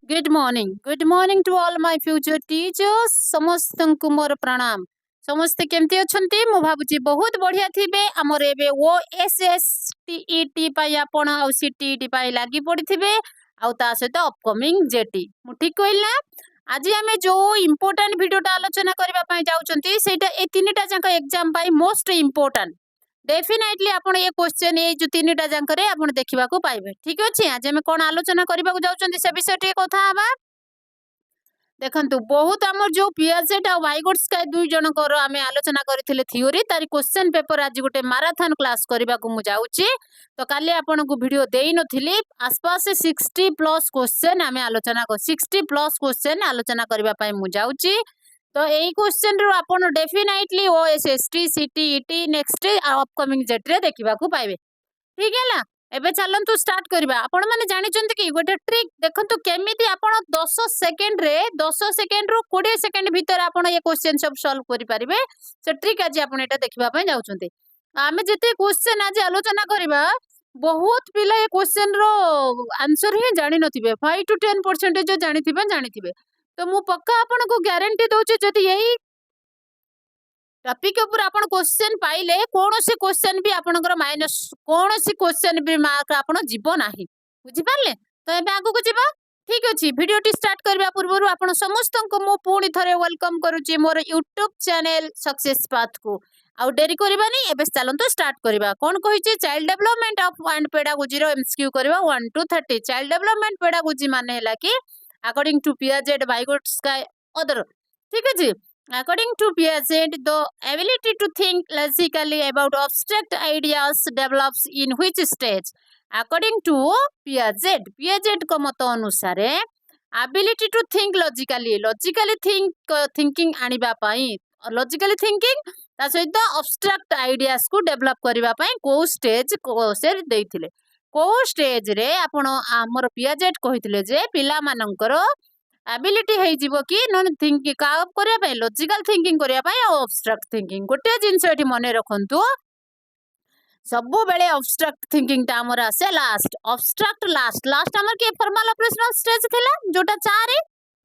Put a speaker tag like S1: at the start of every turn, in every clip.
S1: Good morning to all my future teachers समस्त मोर प्रणाम। समस्ते केमती अछंती मु भाबुची बहुत बढ़िया थिबे। हमर एबे O S S T pi आपण आ सीटीईटी पाई लागी पड़िथिबे आ ता सहित अपकमिंग जेटी मु ठीक कहला। आज आमे जो इम्पोर्टेंट वीडियोटा आलोचना करबा पई जाउचंती सेटा ए तीनटा जांक एग्जाम पाई मोस्ट इम्पोर्टेंट। डेफिनेटली आपण ये क्वेश्चन ये जो तीनटा जांकरे आपण देखिबा को पाइबे। ठीक अछि। आज हम कोन आलोचना करबा को जाउचंती से विषय टे कथा हबा। देखंतु बहुत आमर जो पीएसएट आ वाइगोट्स का दुई जनकर आमे आलोचना करथिले थ्योरी तारी क्वेश्चन पेपर आज गोटे मैराथन क्लास करबा को मु जाउची। तो काली आपण को वीडियो देई नथिली आसपास 60 प्लस क्वेश्चन आमे आलोचना को 60 प्लस क्वेश्चन आलोचना करबा पई मु जाउची। तो एई क्वेश्चन रो आपण definitely OSST CTET next upcoming जेट रे देखिबा को पाइबे। ठीक है ना। एबे चलंतु स्टार्ट करबा। आपण माने जानि चंत कि गोटे ट्रिक देखंतु केमिति आपण 10 सेकंड रे 10 सेकंड रो 20 सेकंड भीतर आपण ये क्वेश्चन सब सॉल्व करि परिबे। से ट्रिक आज आपण एटा देखिबा पय जाउचंती। आमे जते क्वेश्चन आज आलोचना करबा बहुत पिला ये क्वेश्चन रो आंसर ही जानि नथिबे 5 to 10% जो जानिथिबे। तो मु पक्का आपण को गारंटी दोचे जति यही टॉपिक ऊपर आपण क्वेश्चन पाइले कौन से क्वेश्चन भी आपनकर माइनस कौन से क्वेश्चन भी मार्क आपण जीवो नाही। बुझि पारले। तो एबे आगु को जीवा। ठीक अछि। वीडियो टी स्टार्ट करबा पूर्व आपण समस्त को मु पूर्ण थरे वेलकम करूची मोर YouTube चैनल सक्सेस पाथ को। आउ डेरी करबानी एबे चलंतो स्टार्ट करबा। कोन कहिचे child development of and pedagogy रो एमसीक्यू करबा 1 to 30। चाइल्ड डेवलपमेंट पेडागोजी माने हला कि अकॉर्डिंग टू पियाजेट वाइगोट्स का अदर। ठीक अछि। According to Piaget, the ability to think logically about abstract ideas develops in which stage? According to Piaget को मत अनुसार ability to think logically thinking आनिबा pi logically thinking ता सहित abstract ideas को develop करिबा पाई को स्टेज को से देइथिले। को स्टेज रे आपण हमर Piaget कहिथिले जे पिला मानकर एबिलिटी है जीवो कि नन थिंकिंग का करिया पय लॉजिकल थिंकिंग करिया पय अब्स्ट्रैक्ट थिंकिंग गोटे जिंस एठी मने रखंतु सबु बेले अब्स्ट्रैक्ट थिंकिंग ता हमर आसे लास्ट अब्स्ट्रैक्ट लास्ट हमर के फॉर्मल ऑपरेशनल स्टेज थिला जोटा 4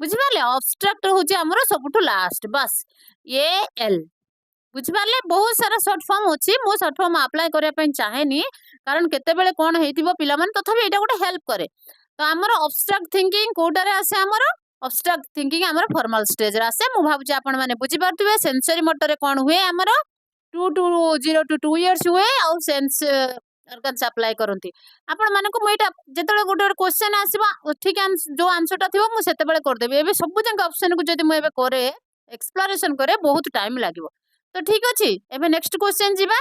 S1: बुझि पाले अब्स्ट्रैक्ट होची हमर सबटु लास्ट बस ए एल बुझि पाले। बहुत सारा शॉर्ट फॉर्म अछि मो शॉर्ट फॉर्म अप्लाई करिया पय चाहेनी कारण केते बेले कोन हेतिबो पिला मन तथापि एटा गोटे हेल्प करे। तो हमर अब्स्ट्रैक्ट थिंकिंग कोटारे आसे हमर अब्स्ट्रैक्ट थिंकिंग हमर फॉर्मल स्टेज रे आसे मु भाबुची आपण माने बुझि पारथुबे। सेंसरी मोटर रे कोन हुए हमर 2 to 0 to 2 इयर्स हुए आ सेंस ऑर्गन्स अप्लाई करंती। आपण माने को एटा जेतले गोटे क्वेश्चन आसीबा ठीक जो आंसर ता थिबो मु सेते बेले कर देबी। एबे सब जंग ऑप्शन को जदी मु एबे करे एक्सप्लोरेशन करे बहुत टाइम लागिवो। तो ठीक अछि। एबे नेक्स्ट क्वेश्चन जीवा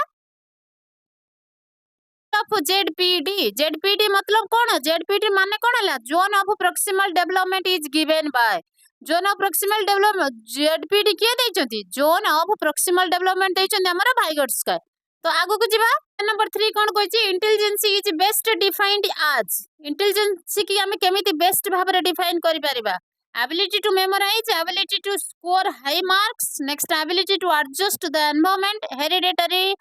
S1: ऑफ जेडपीडी मतलब कौन जेडपीडी माने कौन है zone of proximal development is given by zone of proximal development ZPD किए देचंती जोन ऑफ प्रोक्सिमल डेवलपमेंट देचंती हमर वाइगोट्स का। तो आगु को जीवा नंबर 3 कौन कहछि intelligency is best defined as intelligency की हमें केमिति बेस्ट भाबरे डिफाइन करि परिबा ability to memorise ability to score high marks next ability to adjust the environment hereditary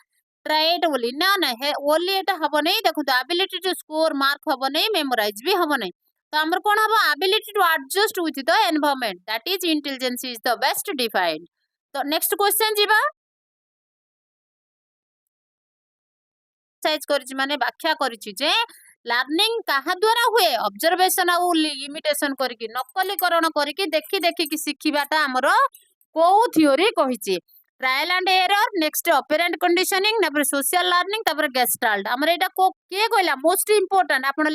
S1: trait बोली ना ना है ओनली एटा हबो नहीं। देखो तो एबिलिटी टू स्कोर मार्क हबो नहीं मेमोराइज भी हबो नहीं। तो हमर कोन हबो ability to adjust with the environment that is intelligence is the best defined. तो नेक्स्ट क्वेश्चन जीवा साइज करछि माने व्याख्या करछि जे लर्निंग कहा द्वारा हुए ऑब्जर्वेशन आ लिमिटेशन करके नकलीकरण करके देखि देखि कि सिखिबाटा हमर को थ्योरी कहिछि trial and error next operant conditioning तापर सोशल लर्निंग तापर गेस्टाल्ट हमर एटा को के कहला मोस्ट इंपोर्टेंट आपण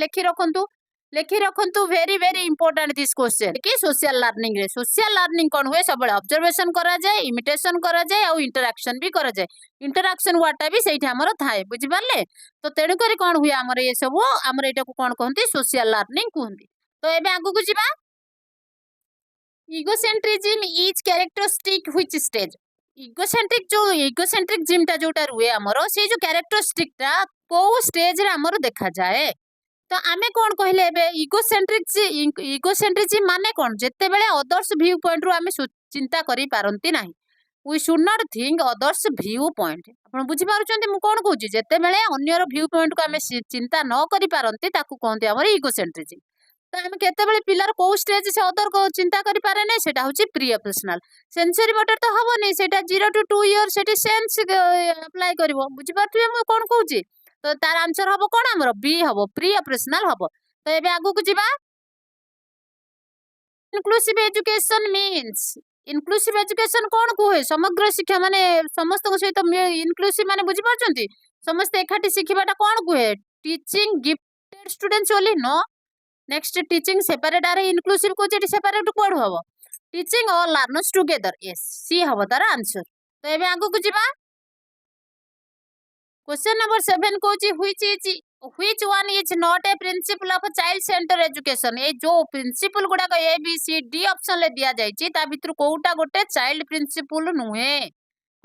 S1: लेखि रखंतु very very important this question कि सोशल लर्निंग कोन हुए सब ऑब्जर्वेशन करा जाए इमिटेशन करा जाए और इंटरैक्शन भी करा जाए इंटरैक्शन वर्डटा भी सेठी हमर थाए बुझि पारले। तो तेनु करी कोन हुए हमर ये सब हमर एटा को कोन कहंती सोशल लर्निंग कहंती। तो एबे आगु को जिबा egocentrism is characteristic which stage egocentric जिम टा जोटा रुए हमर से जो कैरेक्टरिस्टिक टा को स्टेज रे हमर देखा जाए। तो आमे कोन कहले एबे इगोसेंट्रिज्म माने कोन जेते बेले अदर्स व्यू पॉइंट रु आमे चिंता करि पारंती नाही we should not think others view point आपण बुझि पारुचंती मु कोन कहूची जेते बेले अन्यर व्यू पॉइंट को आमे चिंता न करि पारंती ताकू कहंती हमर इगोसेंट्रिज्म। तो आम केतेबेले पिलार को स्टेज से अदर को चिंता करि पारे नै सेटा होची प्री ऑपरेशनल सेंसरी मोटर तो हबो नै सेटा 0 to 2 इयर सेटी सेंस अप्लाई करबो बुझि पारथिबे म कोन कहूची तो तार आंसर हबो कोन हमर बी हबो प्री ऑपरेशनल हबो तो एबे आगु को जिबा inclusive education means inclusive education कोन कुहे समग्र शिक्षा माने समस्त को सहित इनक्लूसिव माने बुझि पारचंती समस्त एकाठी शिखिबाटा कोन कुहे teaching gifted students only no next teaching separate आरे इनक्लूसिव को जेटी सेपरेट कोड हबो teaching all learners together yes C हबो तार आंसर तो एबे आगु को जिबा क्वेश्चन नंबर 7 कोची which one is not a principle of child center education ए जो प्रिंसिपल गुडा को A B C D option ले दिया जायछि ता भितर कोउटा गोटे चाइल्ड प्रिंसिपल नुहे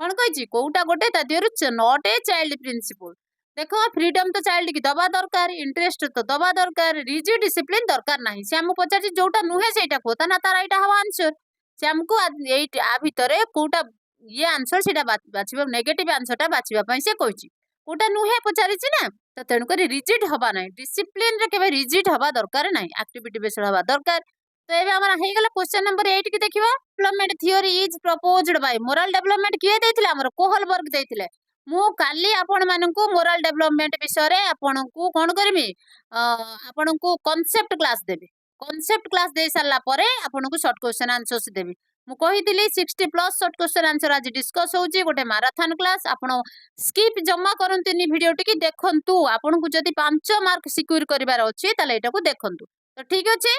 S1: कोन कहछि कोउटा गोटे ता दियरु नॉट ए चाइल्ड प्रिंसिपल देखो फ्रीडम तो चाइल्ड की दबा दरकार इंटरेस्ट तो दबा दरकार रिजिड डिसिप्लिन दरकार नाही से हमको पचाछि जोटा नुहे सेटा कोता ना तार एटा हवा आंसर से हमको ए आ भितरे कोउटा ये आंसर सेटा बाछिबा नेगेटिव आंसर ता बाछिबा पई से कहछि कोटा नुहे पचारिछि ना तो तेणु कर रिजिड हवा ना डिसिप्लिन रे केबे रिजिड हवा दरकार ना एक्टिविटी बेस्ड हवा दरकार तो एबे हमरा हे गेला क्वेश्चन नंबर 8 की देखिबा development theory is proposed by moral development किए देथिले हमर कोहलबर्ग देथिले मु काली आपण मानकू मोरल डेवलपमेंट विषय रे आपण को कोन करमी आपण को कांसेप्ट क्लास देबे कांसेप्ट क्लास दे सारला परे आपण को शॉर्ट क्वेश्चन आंसर्स देबी मु कहितली 60+ शॉर्ट क्वेश्चन आंसर आज डिस्कस होउची गोटे मैराथन क्लास आपण स्किप जमा करंतनी वीडियो टिकी देखंतु आपण को जदी 5 मार्क सिक्योर करिवार अछि ताले एटा को देखंतु तो ठीक अछि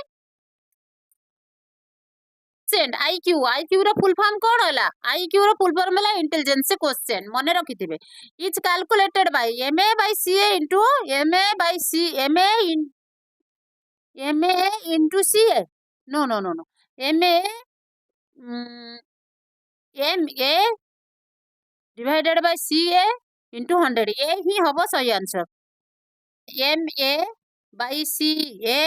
S1: सेंड आईक्यू रो फुल फॉर्म कोन होला आईक्यू रो फुल फॉर्म होला इंटेलिजेंस क्वेश्चन मने रखिथिबे is calculated by MA by CA into MA by C MA into CA no no no no MA MA divided by CA into 100 A ही हबो सही answer MA by CA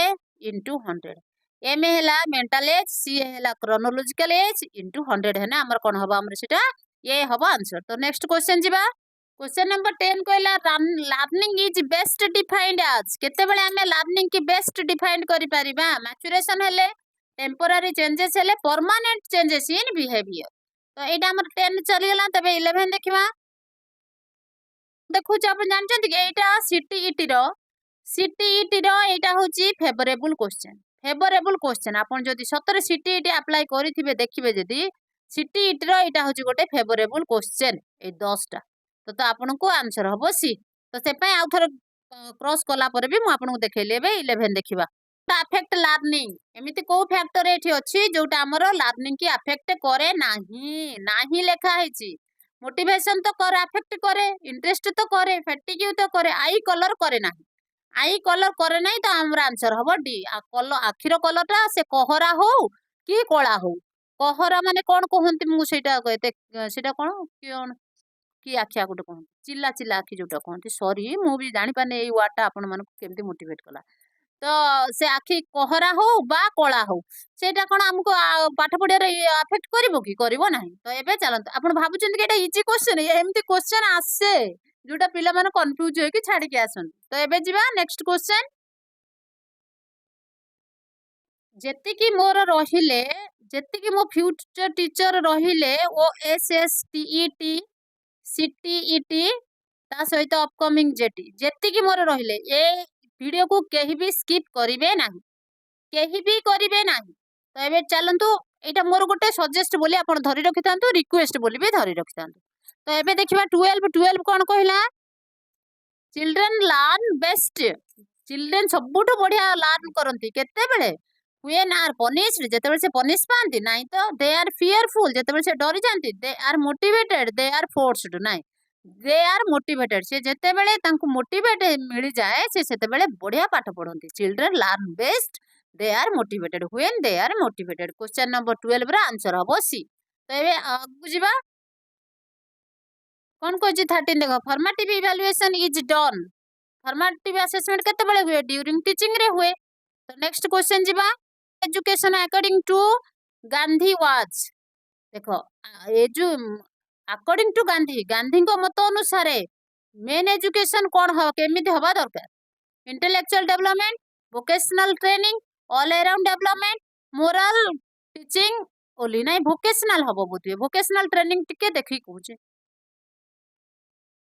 S1: into 100 M हैला mental age C हैला chronological as into 100 है ना हमर कोन हबो हमर सेटा ए हबो आंसर तो नेक्स्ट क्वेश्चन जिबा क्वेश्चन नंबर 10 कहला learning is best defined as केते बेले हमें लर्निंग की बेस्ट डिफाइंड करि परिबा मैच्योरेशन हेले टेम्पोररी चेंजेस हेले परमानेंट चेंजेस इन बिहेवियर तो एटा हमर 10 चली गेला तबे 11 देखिबा देखु छ अपन जानछन कि एटा सीटीईटी रो एटा होची फेवरेबल क्वेश्चन आपन जदि सतरे सीटीईटी अप्लाई करिथिबे देखिबे जदि सीटीईटी रो एटा होची गोटे फेवरेबल क्वेश्चन ए 10 टा तो आपन को आंसर हबो सी तो से पय आ थर क्रॉस कला पर भी म आपन को देखैलेबे 11 देखिबा अफेक्ट लर्निंग एमिति को फैक्टर एठी अछि जोटा हमरो लर्निंग की अफेक्ट करे नाही लेखा हैछि मोटिवेशन तो करे अफेक्ट करे इंटरेस्ट तो करे फैटिग्यू तो करे आई कलर करे नाही तो हमर आंसर हबो डी आखिर कलरटा से कहरा हो कि कोला हो कहरा माने कोन कहंती मु सेटा कहते सेटा कोन कि आखि आगुटे कहंती चिल्ला चिल्ला आखि जोटा कहंती सॉरी मु भी जानि पाने एई वर्डटा आपन मानको केमती मोटिवेट कला तो से आखि कहरा हो बा कोला हो सेटा कोन हमको पाठ पढिया रे अफेक्ट करिवो कि करिवो नाही तो एबे चलंत आपन भाबुचंती कि एटा इजी क्वेश्चन एमती क्वेश्चन आसे जोटा पिला माने कंफ्यूज होय कि छाडी के आसन तो एबे जिबा नेक्स्ट क्वेश्चन जेति की मोर रहिले जेति की मो फ्यूचर टीचर रहिले ओ एसएसटीईटी सीटीईटी ता सहित अपकमिंग जेटी जेति की मोर रहिले ए वीडियो को केही भी स्किप करिवे नाही तो एबे चलंतु एटा मोर गोटे सजेस्ट बोली आपण धरि रखितांतु रिक्वेस्ट बोली भी धरि रखितांतु तो एबे देखिबा 12 कोन कहला चिल्ड्रन लर्न बेस्ट चिल्ड्रन सबुठो बढ़िया लर्न करंती केते बेले व्हेन आर पनिश्ड जेतेबेले से पनिश पांती नाही तो दे आर फियरफुल जेतेबेले से डरी जानती they are motivated they are forced नाही दे आर मोटिवेटेड से जेतेबेले तांको मोटिवेट मिल जाए से सेतेबेले बढ़िया पाठ पढंती children learn best they are motivated when they are motivated question number 12 रा आंसर हबो सी तो एबे बुझिबा कोन कोजी 13 देखो formative evaluation is done formative assessment केते बेले हुए ड्यूरिंग टीचिंग रे हुए तो नेक्स्ट क्वेश्चन जिबा education according to Gandhi was देखो एजु अकॉर्डिंग टू गांधी को मत अनुसार मेन एजुकेशन कौन हो केमिति हवा दरकार intellectual development vocational training all around development moral teaching only ना भोकेशनल हबो बोधे भोकेशनल ट्रेनिंग टिके देखि कहूचे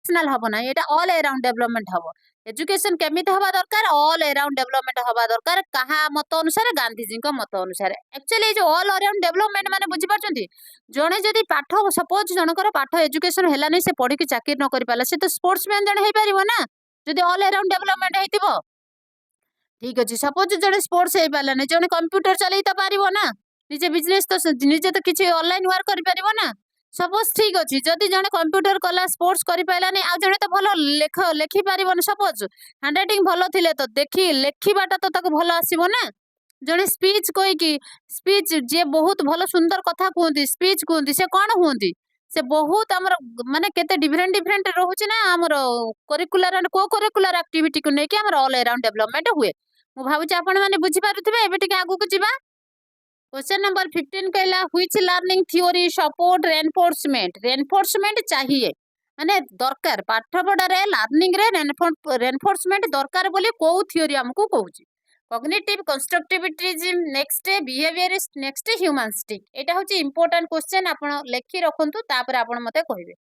S1: भोकेशनल हबो ना एटा ऑल अराउंड डेवलपमेंट हबो एजुकेशन केमित हवा दरकार ऑल अराउंड डेवलपमेंट हवा दरकार कहा मत अनुसार गांधी जी को मत अनुसार एक्चुअली जो ऑल अराउंड डेवलपमेंट माने बुझी पाछंती जणे जदी पाठ सपोज जनकर पाठ एजुकेशन हेला नै से पढी के चाकरी न करि पाला से तो स्पोर्ट्समैन जणे हे परिबो ना जदी ऑल अराउंड डेवलपमेंट हेतिबो ठीक अच्छे सपोज जड़े स्पोर्ट्स हो पारा ना जड़े कंप्यूटर चल तो पार ना निजे बिजनेस तो निजे तो किसी ऑनलाइन वर्क कर ना सपोज ठीक अच्छे जदि जड़े कंप्यूटर कला स्पोर्ट्स कर पारा नहीं आ जड़े तो भल लेख लेखि पार सपोज हैंड रईटिंग भल थे तो देखी लेखाटा तो भल आसो ना जड़े स्पीच कहीकि स्पीच जी बहुत भल सुंदर कथा कहते स्पीच कहते से कौन कहते से बहुत आमर माने केते डिफरेंट डिफरेंट रोचे ना आमर करिकुलर एंड को करिकुलर एक्टिविटी को लेकिन आमर ऑल अराउंड डेवलपमेंट हुए मु भावुची आपण माने बुझी पारुथिबे एबे टिके आगु को जिबा क्वेश्चन नंबर 15 कहला which learning theory support reinforcement चाहिए माने दरकार पाठ पढ़ा रे लर्निंग रे रेनफोर्समेंट दरकार बोली को थ्योरी हमकु कहूची cognitive constructivitism next behaviourist next humanistic एटा होची इंपोर्टेंट क्वेश्चन आपण लेखि रखंतु तापर आपण मते कहिबे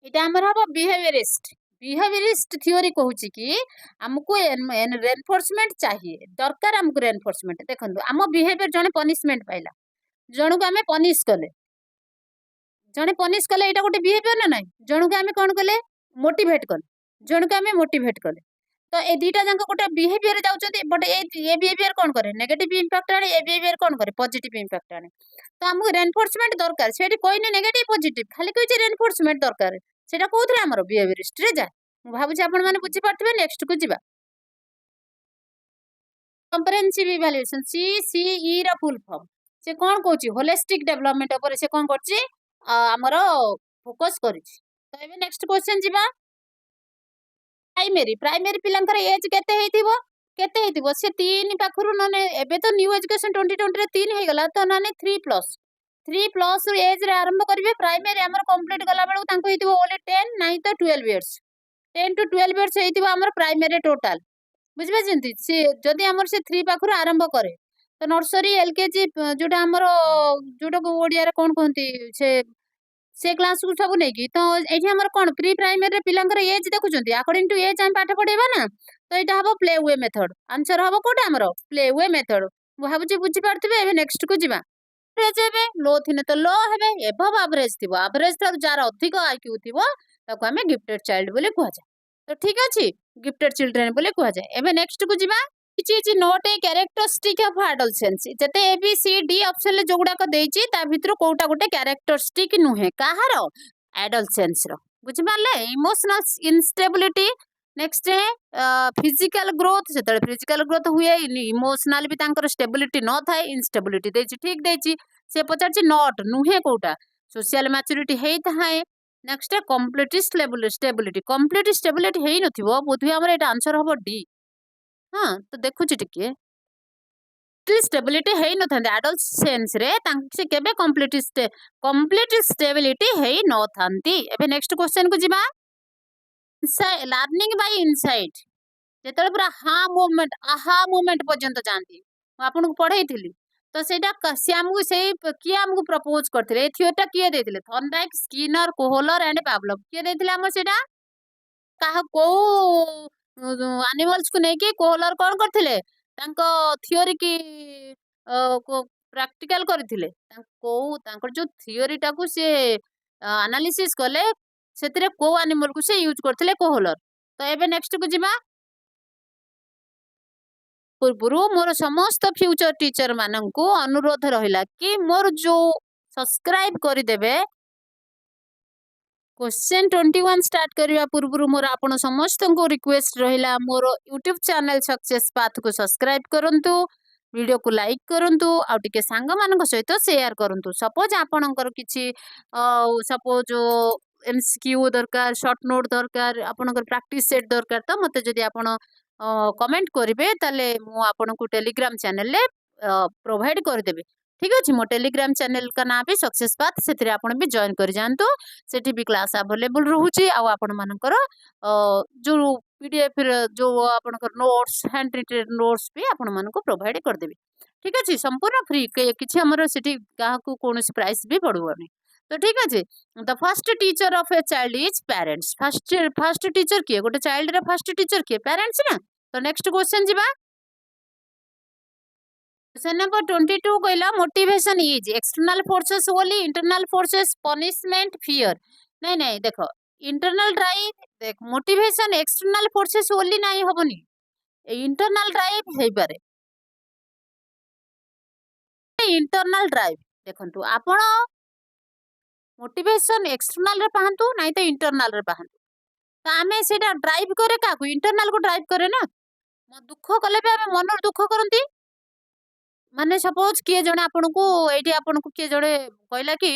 S1: एटा हमर हबो बिहेवियरिस्ट थ्योरी कहूची कि हमको रेनफोर्समेंट चाहिए दरकार हमको रेनफोर्समेंट देखंतु आम बिहेवियर जने पनिशमेंट पाइला जणु को आमे पनिश कले एटा गोटे बिहेवियर ना नहीं जणु को आमे कोन कले मोटिवेट कले जणु को आमे मोटिवेट कले तो ए दीटा जंक गोटे बिहेवियर जाउचंती बट ए बिहेवियर कोन करे नेगेटिव इंपैक्ट आने ए बिहेवियर कोन करे पॉजिटिव इंपैक्ट आने तो हमको रेनफोर्समेंट दरकार सेठी कोइने नेगेटिव पॉजिटिव खाली कहिचे रेनफोर्समेंट दरकार सेटा कोउथरे हमर बिहेवियरिस्ट रे जा मु भाबुची आपण माने बुझी पारथिबे नेक्स्ट को जिबा कंप्रेहेंसिव इवैल्यूएशन सीसीई रा फुल फॉर्म से कोन कहूची होलिस्टिक डेवलपमेंट ऊपर से कोन करची हमर फोकस करिची तो एबे नेक्स्ट क्वेश्चन जिबा प्राइमरी पिलांकर एज केते हेतिबो से 3 पाखरु नने एबे तो न्यू एजुकेशन 2020 रे 3 हे गला तो नने 3+ एज रे आरंभ करिवे प्राइमरी हमर कंप्लीट गला बेलु तांको हेतिबो ओनली 10 नाही तो 12 इयर्स 10 to 12 इयर्स हेतिबो हमर प्राइमरी टोटल बुझबे जंती से जदी हमर से 3 पाखरु आरंभ करे तो नर्सरी एलकेजी जोटा हमर जोटा को ओडिया रे कोन कहंती से क्लास को सब नहीं की तो एठी हमर कोन प्री प्राइमरी पिलांकर एज देखुचंती अकॉर्डिंग टू एज हम पाठ पढेबा ना तो एटा हबो प्ले वे मेथड आंसर हबो कोटा हमर प्ले वे मेथड भाबुची बुझी पारथिबे एबे नेक्स्ट को जिबा एवरेज हेबे लो थिने तो लो हेबे एबव एवरेज थिबो एवरेज तर जार अधिक आईक्यू थिबो ताको हमें गिफ्टेड चाइल्ड बोले कहवा जाय तो ठीक अछि गिफ्टेड चिल्ड्रन बोले कहवा जाय एबे नेक्स्ट को जिबा चीज note a characteristic of adolescence जते A B C D option ले जोगुडा को देइची ता भितर कोउटा गोटे कैरेक्टरिस्टिक नुहे काहार एडोलसेंस रो बुझ पाले emotional instability next physical growth से फिजिकल ग्रोथ हुए इमोशनल भी तांकर स्टेबिलिटी न थाए इनस्टेबिलिटी देची ठीक देची से पचारची नॉट नुहे कोउटा सोशल मैच्योरिटी हेई थाए नेक्स्ट कंप्लीट स्टेबिलिटी हेई नथिबो बोधुए हमर एटा आंसर हबो डी हाँ तो देखुची टिके स्टेबिलिटी हेई नथांती एडोलसेंस रे तांसे केबे कंप्लीट स्टेबिलिटी हेई नथांती एबे नेक्स्ट क्वेश्चन को जिबा लर्निंग बाय इनसाइट जेतले पूरा आहा मूवमेंट पर्यंत जानती आपन को पढैथिली तो सेटा श्याम को सेई किए हमको प्रपोज करथिले थियोटा किए देथिले Thorndike Skinner Kohler and Pavlov किए देथिले हमर सेटा काहा को एनिमल्स को नेकी कोहलर कोन करथिले तांको थियोरी की प्रैक्टिकल करथिले तांको तांकर जो थियोरी टाकू से एनालिसिस कले सेतिरे को एनिमल को से यूज करथिले कोहलर तो एबे नेक्स्ट को जिबा पूर्वरु मोर समस्त फ्यूचर टीचर माननकु अनुरोध रहिला कि मोर जो सब्सक्राइब करि देबे क्वेश्चन 21 स्टार्ट करने पूर्व मोर आपण समस्त को रिक्वेस्ट रहिला मोर यूट्यूब चैनल सक्सेस पाथ को सब्सक्राइब करंतु वीडियो को लाइक करंतु आ टिके सांग मान सहित शेयर करंतु सपोज आपणकर किछि सपोज एमसीक्यू दरकार शॉर्ट नोट दरकार आपणकर प्रैक्टिस सेट दरकार तो मते जदि आपण कमेंट करेंगे ताले मु आपन को टेलीग्राम चैनल ले प्रोवाइड कर देबे ठीक अच्छे मो टेलीग्राम चैनल का नाम भी सक्सेस पाथ से आपन भी जॉइन कर जानतु सेठी भी क्लास अवेलेबल रहउची आ आपन मानकर जो पीडीएफ जो आपनकर नोट्स हैंड रिटेन नोट्स भी आपण मानको प्रोवाइड कर देबी ठीक अछि संपूर्ण फ्री किछि हमर सिटी काहा को कोनोसी प्राइस भी पड़ुवनी तो ठीक अछि the first teacher of a child is parents first teacher किए गोटे चाइल्ड रे फर्स्ट टीचर किए पेरेंट्स ना तो नेक्स्ट क्वेश्चन जिबा क्वेश्चन नंबर 22 कहला motivation is external forces only internal forces punishment fear नहीं नहीं देखो इंटरनल ड्राइव देख मोटिवेशन एक्सटर्नल फोर्सेस ओनली नहीं हबनी इंटरनल ड्राइव हेई पारे इंटरनल ड्राइव देखंतु आपण मोटिवेशन एक्सटर्नल रे पाहंतु नहीं तो इंटरनल रे पाहंतु तो आमे सेटा ड्राइव करे काकू इंटरनल को ड्राइव करे ना दुख कले भी आमे मन दुख करंती माने सपोज किए जणे आपन को एठी आपन को किए जणे कहला कि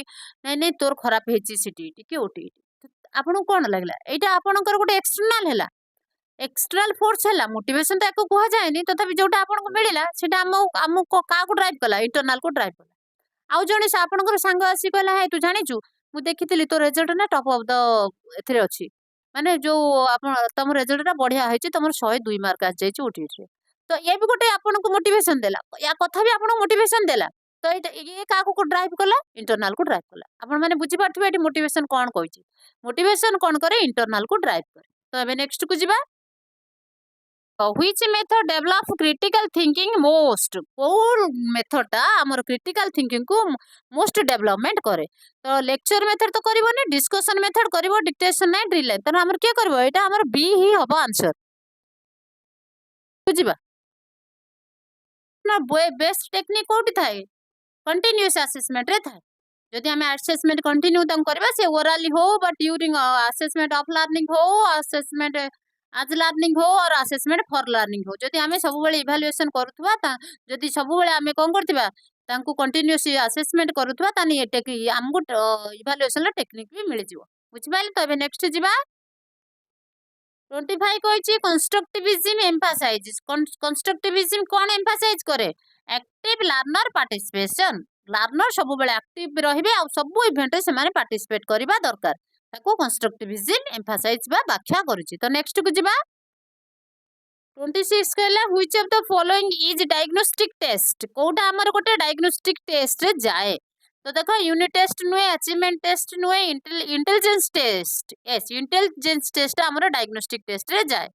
S1: नहीं नहीं तोर खराब हेची सिटी कि ओटी आपन कोन लागला एटा आपनकर गोटे एक्सटर्नल हैला एक्सटर्नल फोर्स हैला मोटिवेशन तो एको कुहा जायनी तथापि जोटा आपन को मिलिला सेटा हम को का को ड्राइव कला इंटरनल को ड्राइव कला आउ जणे से आपनकर संग आसी कहला है तू जानिचु मु देखितली तो रिजल्ट ना टॉप ऑफ द एथरे अछि माने जो आपन तम रिजल्ट टा बढ़िया हेची तमर 102 मार्क आ जायछि ओटी रे तो ये भी गोटे आपन को मोटिवेशन देला या कथा भी आपन मोटिवेशन देला तो ये का को ड्राइव कला इंटरनल को ड्राइव कला आपन माने बुझी पाथबे एटी मोटिवेशन कोन कहछि मोटिवेशन कोन करे इंटरनल को ड्राइव करे तो एबे नेक्स्ट को जिबा which method develop critical thinking most को मेथड टा हमर क्रिटिकल थिंकिंग को मोस्ट डेवलपमेंट करे तो लेक्चर मेथड तो करबोनी डिस्कशन मेथड करबो डिक्टेशन नै ड्रिल तो हमर के करबो एटा हमर बी ही हबो आंसर बुझिबा ना बेस्ट टेक्निक कोठी थाए कंटीन्यूअस असेसमेंट रे थाए जदि हमें असेसमेंट कंटिन्यू तम करबा से ओरली हो but during assessment of learning हो असेसमेंट आज लर्निंग हो और असेसमेंट फॉर लर्निंग हो जदि हमें सब बेले इवैल्यूएशन करूथबा ता जदि सब बेले हमें कोन करथिबा तांको कंटीन्यूअस असेसमेंट करूथबा तानी हमको इवैल्यूएशन टेक्निक भी मिल जिवो बुझि पाइले तो नेक्स्ट जिबा 25 कहछि कंस्ट्रक्टिविज्म एम्फासाइज कंस्ट्रक्टिविज्म कोन एम्फासाइज करे एक्टिव लर्नर पार्टिसिपेशन लर्नर सब बेले एक्टिव रहिबे आ सब इवेंट से माने पार्टिसिपेट करबा दरकार ताको कंस्ट्रक्टिविज्म एम्फासाइज बा व्याख्या करूछि तो नेक्स्ट को जिबा 26 कहला which of the following is diagnostic test कोटा हमर गोटे डायग्नोस्टिक टेस्ट रे जाए तो देखो यूनिट टेस्ट नुए अचीवमेंट टेस्ट नुए intelligence test yes intelligence test हमर डायग्नोस्टिक टेस्ट रे जाए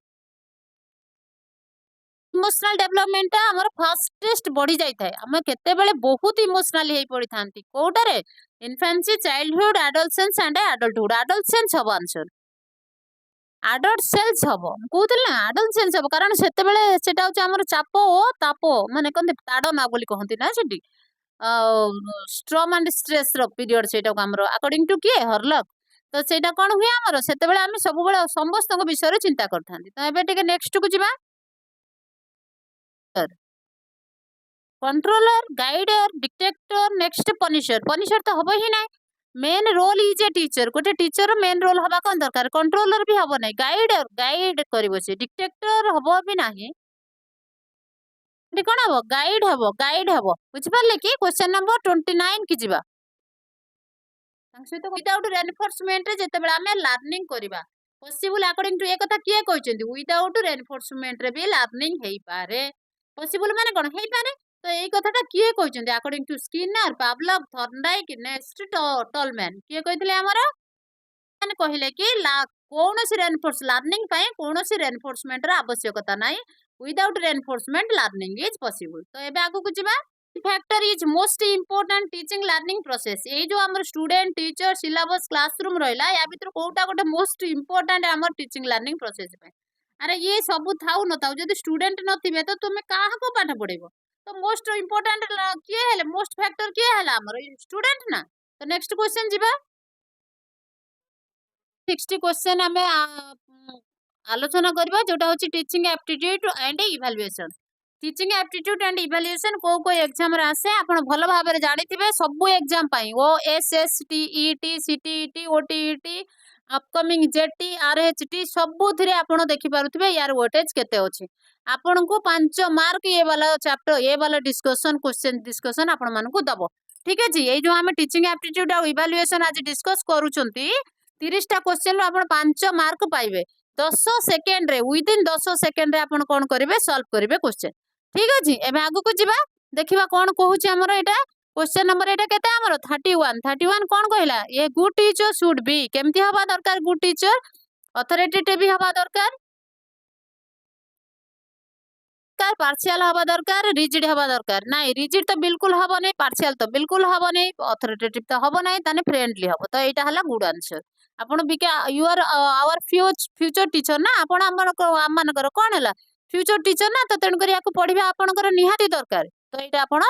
S1: इमोशनल डेवलपमेंट हमर फास्टेस्ट बढ़ी जाई थाए हम केते बेले बहुत इमोशनल हेई पड़ी थांती कोटारे infancy childhood adolescence and adulthood adolescence हबो आंसर एडल्ट सेल्स हबो कहूतल ना एडल्ट सेल्स हबो कारण सेते बेले सेटा होचे हमर चाप ओ ताप माने कोन ताड़ना बोली कहंती ना सेठी स्ट्रॉम एंड स्ट्रेस रो पीरियड सेटा हमर अकॉर्डिंग टू किए हरलक तो सेटा कोन हुए हमर सेते बेले हम सब बेले समस्त विषय रे चिंता करथांती तो एबे टिके नेक्स्ट को जिबा controller guider detector next punisher punisher तो हबो ही नाही main role is a teacher गोटे टीचर मेन रोल हबा कोन दरकार कंट्रोलर भी हबो नाही गाइडर गाइड करिवो से डिटेक्टर हबो भी नाही कोन हबो गाइड हबो बुझ परले कि क्वेश्चन नंबर 29 की जिबा विदाउट रेनफोर्समेंट रे जते बेला हमें लर्निंग करबा पॉसिबल अकॉर्डिंग टू ए कथा किए कहचंदी विदाउट रेनफोर्समेंट रे भी लर्निंग हेई पारे पॉसिबल माने कोन हेई पारे तो एई कथाटा किए कहचंदी according to Skinner Pavlov Thorndike next Tolman किए कहितले हमर माने कहिले कि कोनोसी रेनफोर्स लर्निंग पाए कोनोसी रेनफोर्समेंट रा आवश्यकता नाही without reinforcement learning is possible तो एबे आगु को जिबा factor is most important teaching learning process ये जो हमर स्टूडेंट टीचर सिलेबस क्लासरूम रहला या भीतर कोटा गोटे मोस्ट इंपोर्टेंट हमर टीचिंग लर्निंग प्रोसेस पे अरे ये सब थाउ न थाउ जदी स्टूडेंट नथिबे तो तुमे काहा को पाठ पढेबो तो मोस्ट इंपोर्टेंट किए हेले मोस्ट फैक्टर किए हेला हमर स्टूडेंट ना तो नेक्स्ट क्वेश्चन जिबा 60 क्वेश्चन हमें आलोचना करबा जोटा होची teaching aptitude and evaluation teaching aptitude and evaluation को एग्जाम रे आसे आपण भलो भाबे रे जानिथिबे सब एग्जाम पाई ओ एसएसटीईटी CTET OTET upcoming jetty RHT सबुथिरे आपण देखि पारुथिबे यार वेटेज केते अछि आपण को 5 मार्क ये वाला चैप्टर ये वाला डिस्कशन क्वेश्चन डिस्कशन आपण मान को दबो ठीक है जी ये जो हम टीचिंग एप्टीट्यूड और इवैल्यूएशन आज डिस्कस करूचंती 30 टा क्वेश्चन रो आपण 5 मार्क पाइबे 10 सेकेंड रे विदिन 10 सेकेंड रे आपण कोन करिवे सॉल्व करिवे क्वेश्चन ठीक अछि एबे आगु को जिबा देखिबा कोन कहूची हमर एटा क्वेश्चन नंबर एटा केते हमर 31 कोन कहला a good teacher should be केमती हवा दरकार गुड टीचर अथॉरिटेटिव भी हवा दरकार पार्शियल हवा दरकार रिजिड हवा दरकार नाइ रिजिड तो बिल्कुल हबो नै पार्शियल तो बिल्कुल हबो नै अथॉरिटेटिव तो हबो नै ताने फ्रेंडली हबो तो एटा हला गुड आंसर आपण बिका you are our future teacher ना आपण आमनकर कोन हला फ्यूचर टीचर ना तो तेन करी याको पढिबा आपनकर निहाती दरकार तो एटा आपण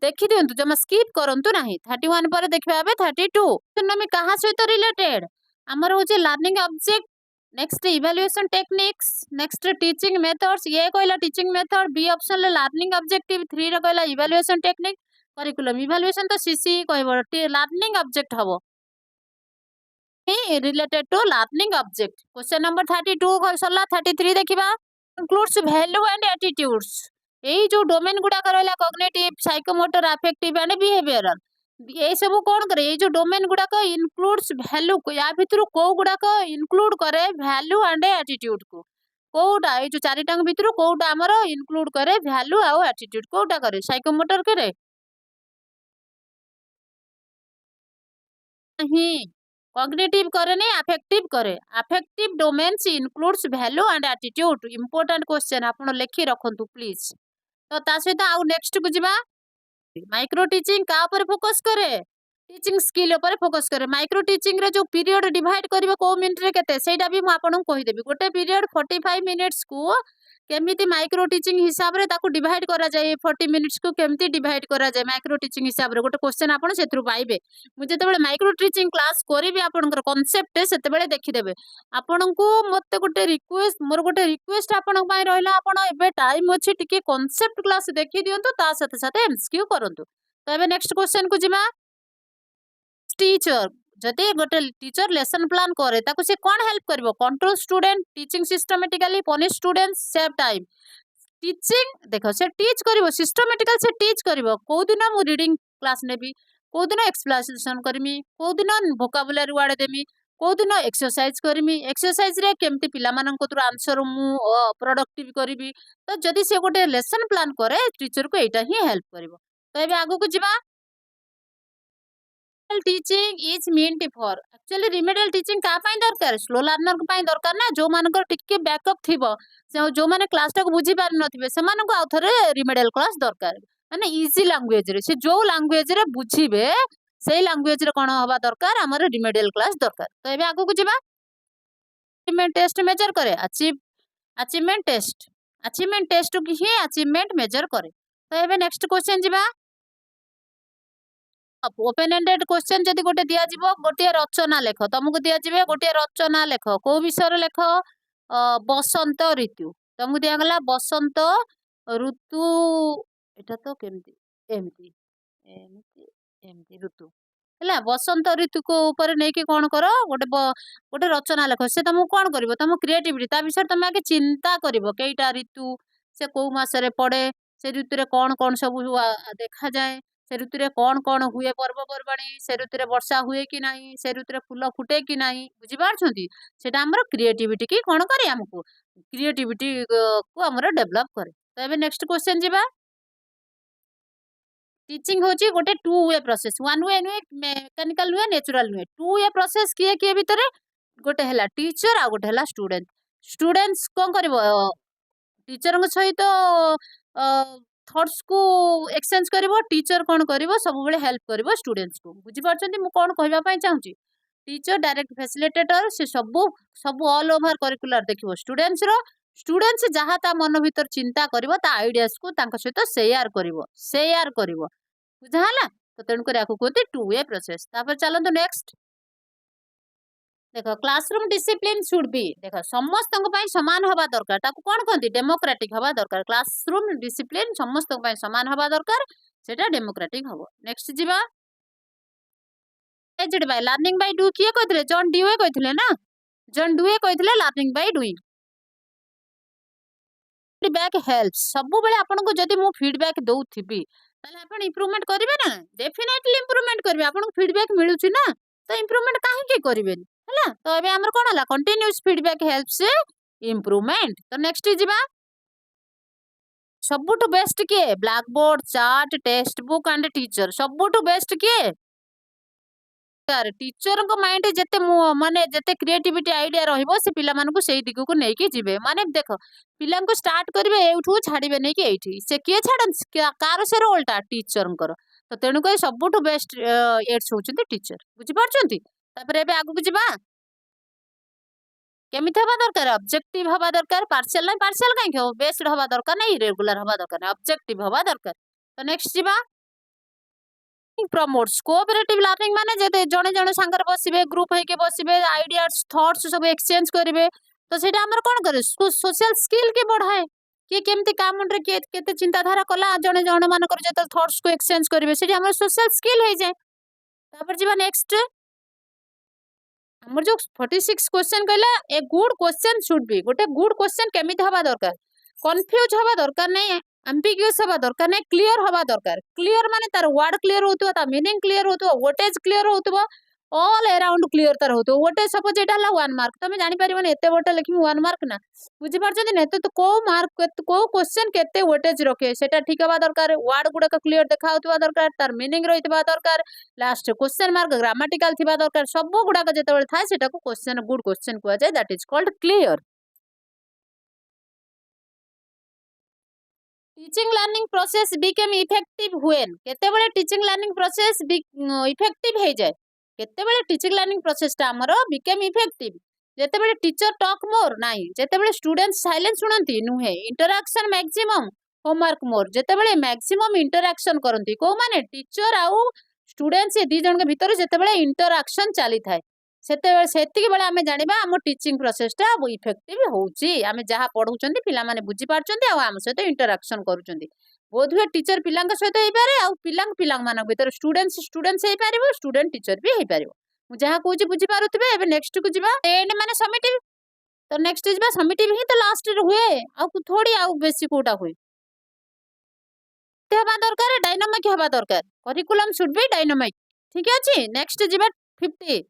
S1: देखि दियंतु जमा स्किप करंतु नाही 31 पर देखबा बे 32 नमी कहा सहित रिलेटेड हमर होचे learning object next evaluation techniques next teaching methods ये कहला टीचिंग मेथड बी ऑप्शन ले लर्निंग ऑब्जेक्टिव 3 रे कहला इवैल्यूएशन टेक्निक करिकुलम इवैल्यूएशन तो सीसी कहबो लर्निंग ऑब्जेक्ट हबो related to learning object question number 32 सरला 33 देखिबा इंक्लूड्स वैल्यू एंड एटीट्यूड्स एई जो डोमेन गुडा करला cognitive psychomotor affective and behavioural ये सब कौन करे ये जो डोमेन गुडा को इंक्लूड्स वैल्यू को या भितर को गुडा को इंक्लूड करे वैल्यू एंड एटीट्यूड को कोउटा ये जो चारिटांग भितर कोउटा हमर इंक्लूड करे वैल्यू आ एटीट्यूड कोउटा करे साइकोमोटर करे नहीं कॉग्निटिव करे नहीं अफेक्टिव करे affective domains includes value and attitude important question आपण लेखि रखंतु प्लीज तो ता सहित आउ नेक्स्ट को जिबा माइक्रो टीचिंग का ऊपर फोकस करे टीचिंग स्किल ऊपर फोकस करे माइक्रो टीचिंग रे जो पीरियड डिवाइड करबो को मिनिट रे केते सेटा भी म आपन को कहि देबी गोटे पीरियड 45 मिनिट्स को केमिति माइक्रो टीचिंग हिसाब रे ताको डिवाइड करा जाय 40 मिनिट्स को केमिति डिवाइड करा जाय माइक्रो टीचिंग हिसाब रे गोटे क्वेश्चन आपन सेथरु पाइबे मु जेते बेले माइक्रो टीचिंग क्लास करबी आपनकर कांसेप्ट सेते बेले देखि देबे आपन को मते गोटे रिक्वेस्ट मोर गोटे रिक्वेस्ट आपन पई रहला आपन एबे टाइम अछि टिके कांसेप्ट क्लास देखि दियंतु ता साथे साथे एमसीक्यू करंतु तो एबे नेक्स्ट क्वेश्चन को जिमा टीचर जदि गोटे टीचर लेसन प्लान करे ताको से कोन हेल्प करबो control student teaching systematically punish student save time teaching देखो से टीच करबो सिस्टमैटिकल से टीच करबो को दिन मु रीडिंग क्लास नेबी को दिन एक्सप्लेनेशन करमी को दिन वोकाबुलरी वर्ड देमी को दिन एक्सरसाइज करमी एक्सरसाइज रे केमती पिला मानन को तुर आंसर मु प्रोडक्टिव करबी तो जदि से गोटे लेसन प्लान करे टीचर को एटा ही हेल्प करबो तो एबे आगु को जिबा teaching is meant for actually remedial teaching का पाई दरकार स्लो लर्नर को पाई दरकार ना जो मानकर टिके बैकअप थिबो से जो माने क्लास टा को बुझी पार नथिबे से माने को आउथरे रिमेडियल क्लास दरकार माने इजी लैंग्वेज रे से जो लैंग्वेज रे बुझीबे सेही लैंग्वेज रे कोन हवा दरकार हमर रिमेडियल क्लास दरकार तो एबे आगु को जिबा अचीवमेंट टेस्ट मेजर करे अचीवमेंट टेस्ट की ही अचीवमेंट मेजर करे तो एबे नेक्स्ट क्वेश्चन जिबा ओपन एंडेड क्वेश्चन जदि गोटे दिया जीवो गोटे रचना लेख तुमको दिया जीवे गोटे रचना लेख को विषय लेख बसंत ऋतु तुमको दिया गला बसंत ऋतु एटा तो केमती एमती एमती एमती ऋतु हैला बसंत ऋतु को ऊपर नै कि कोन करो गोटे गोटे रचना लेख से तुमको कोन करबो तुम क्रिएटिविटी ता विषय तुम आगे चिंता करबो केइटा ऋतु से को मास रे पड़े से ऋतु रे कोन कोन सब देखा जाए से ऋतु रे कौन हुए पर्वपर्वाणी से ऋतु रे वर्षा हुए कि नहीं से ऋतु रे फूल फुटे कि नहीं बुझी पारछंती सेटा हमर क्रिएटिविटी की कोन करे हमको क्रिएटिविटी को हमर डेवलप करे तो एबे नेक्स्ट क्वेश्चन जिबा टीचिंग होची गोटे two way process one way नुए मैकेनिकल नुए नेचुरल नुए टू वे प्रोसेस किए भीतर गोटे हला टीचर आ गोटे हला स्टूडेंट स्टूडेंट्स कोन करबो टीचर सहित थॉट्स को एक्सचेंज करिवो टीचर कोन करिवो सब बेले हेल्प करिवो स्टूडेंट्स को बुझी पारछंती मु कोन कहबा पई चाहूची टीचर डायरेक्ट फैसिलिटेटर से सब ऑल ओवर करिकुलर देखिवो स्टूडेंट्स जहा ता मन भीतर चिंता करिवो ता आइडियाज को तांका सहित शेयर करिवो बुझाला तो तेन कर आको कहते टू वे प्रोसेस तापर चलंतु नेक्स्ट देखो क्लासरूम डिसिप्लिन शुड बी देखो समस्त समान हवा दरकार ताको कोन कहंती डेमोक्रेटिक हवा दरकार क्लासरूम डिसिप्लिन समस्त समान हवा दरकार सेटा डेमोक्रेटिक हबो नेक्स्ट जिबा एजेड बाय लर्निंग बाय डू किए कहथिले जॉन ड्यूए कहथिले ना जॉन ड्यूए कहथिले learning by doing feedback helps सब बेले आपन को जदी मु फीडबैक दउथिबी ताले आपन इंप्रूवमेंट करिवे ना डेफिनेटली इंप्रूवमेंट करिवे आपन को फीडबैक मिलुची ना तो इंप्रूवमेंट काहे के करिवे है तो ये आमर कौन है कंटिन्यूअस फीडबैक हेल्प्स इम्प्रूवमेंट। तो नेक्स्ट जीवा सबुठु बेस्ट किए black board chart text book and teacher सबुठु बेस्ट किए टीचर माइंड जिते माने जिते क्रिएटिविटी आइडिया रहिबो से पिला मानकु सेही दिगु को नेकी जिवे माने देखो पिला को स्टार्ट करिवे एठू छाड़िबे नै कि एठी से किए छाडन कार से रोलटा टीचर तो तेणु कई सबुठु बेस्ट एड्स होचंती टीचर बुझी पारचंती। तापर एबे आगु को जिबा केमिति हवा दरकार ऑब्जेक्टिव हवा दरकार पार्शियल नै पार्शियल काई हो बेस्ड हवा दरकार नै इरेगुलर हवा दरकार ऑब्जेक्टिव हवा दरकार। तो नेक्स्ट जिबा प्रमोट्स कोऑपरेटिव लर्निंग माने जदे जणे जणे संगर बसिबे ग्रुप होके बसिबे आइडियाज थॉट्स सब एक्सचेंज करिवे तो सेटा हमर कोन करे सोशल स्किल के बढ़ाए कि केमति काम रे केते चिंताधारा कला जणे जणे मानकर जते थॉट्स को एक्सचेंज करिवे सेटा हमर सोशल स्किल हे जाय। तापर जीवा नेक्स्ट हमर जो 46 क्वेश्चन कहला a good question should be गोटे गुड क्वेश्चन केमिति हवा दरकार कंफ्यूज हवा दरकार नै एम्बिग्युअस हवा दरकार नै क्लियर हवा दरकार क्लियर माने तार वर्ड क्लियर होतबो ता मीनिंग क्लियर होतबो व्हाटेज क्लियर होतबो ऑल अराउंड क्लियर तार होतो व्हाटेज सपोज एटा हला 1 मार्क तमे जानि परिबने एते बटे लिखि 1 मार्क ना बुझी पारछथि ने तो को मार्क को क्वेश्चन केते व्हाटेज रखे सेटा ठीक हवा दरकार वर्ड गुडा का क्लियर देखा होतबा दरकार तार मीनिंग रहितबा दरकार लास्ट क्वेश्चन मार्क ग्रामेटिकल थिबा दरकार सब गुडा का जेते बेले थाय सेटा को क्वेश्चन गुड क्वेश्चन कुआ जाय that is called clear. Teaching learning process became effective when केतेबेले टीचिंग लर्निंग प्रोसेस इफेक्टिव हे जाय केतेबेले टीचिंग लर्निंग प्रोसेस ता हमरो बिकेम इफेक्टिव जेतेबेले टीचर टॉक मोर नाही जेतेबेले स्टूडेंट्स साइलेंस सुनंती नुहे इंटरैक्शन मैक्सिमम होमवर्क मोर जेतेबेले मैक्सिमम इंटरैक्शन करंती को माने टीचर आउ स्टूडेंट्स ए दी जन के भीतर जेतेबेले इंटरैक्शन चली थाए सेतिकी बेले आमे जानिबा हम टीचिंग प्रोसेस टा इफेक्टिव होउची आमे जहा पढौचंती पिला माने बुझी पारचंती आ हम सहित इंटरैक्शन करूचंती बोधवे टीचर पिलांक सहित हेई पारे आ पिलांक पिलांक मानक भीतर स्टूडेंट्स स्टूडेंट्स हेई पारिबो स्टूडेंट टीचर भी हेई पारिबो मु जहा कहूची बुझी पारुथिबे एबे नेक्स्ट को जिबा एंड माने समिटिव तो नेक्स्ट जिबा समिटिव ही तो लास्ट रे हुए आ थोड़ी आ बेसी कोटा हुए हवा दरकार डायनामिक हवा दरकार करिकुलम शुड बी डायनामिक ठीक अछि। नेक्स्ट जिबा 50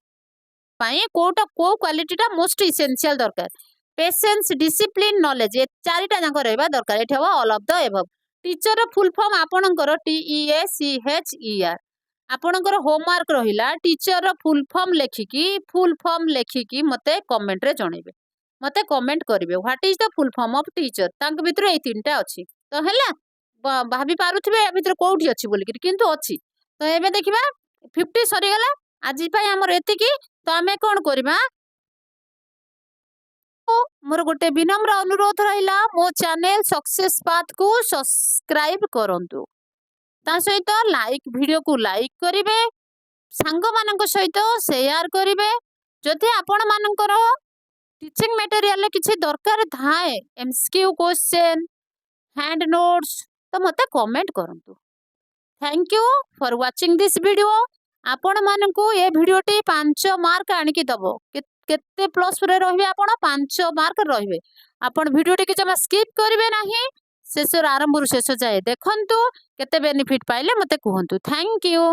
S1: कोटा को क्वालिटीटा मोस्ट इसेंशियल दरकार पेशेंस डिसिप्लिन नॉलेज ए चारिटा जाक रहबा दरकार एठी हवा all of the above teacher full form आपणकर TEACHER आपणकर होमवर्क रहिला टीचर फुल फॉर्म लेखिकी मते कमेंट रे जणेबे मते कमेंट करिवे what is the full form of teacher तांक भितर ए तीनटा अछि तो हैला भाबी पारुथिबे भितर कोउठी अछि बोलिकि किंतु अछि तो एबे देखिबा 50 सरी गला आज पाई हमर एतिकी तो आमे कौन करबा मोर गोटे विनम्र अनुरोध रहिला मो चैनल सक्सेस पाथ को सब्सक्राइब करंतु ता सहित लाइक वीडियो को लाइक करिवे सांग मानक सहित शेयर करिवे जदि आपण मानकर टीचिंग मटेरियल किछि दरकार थाए एमसीक्यू क्वेश्चन हैंड नोट्स तो मते कमेंट करंतु। Thank you for watching this video आपण मानकु ए वीडियोटी 5 मार्क आनिकी दबो केते प्लस रे रहिबे आपण 5 मार्क रहिबे आपण वीडियोटी के जमा स्किप करिवे नाही शेष आरंभ रु शेष जाए देखंतु केते बेनिफिट पाइले मते कहंतु। Thank you.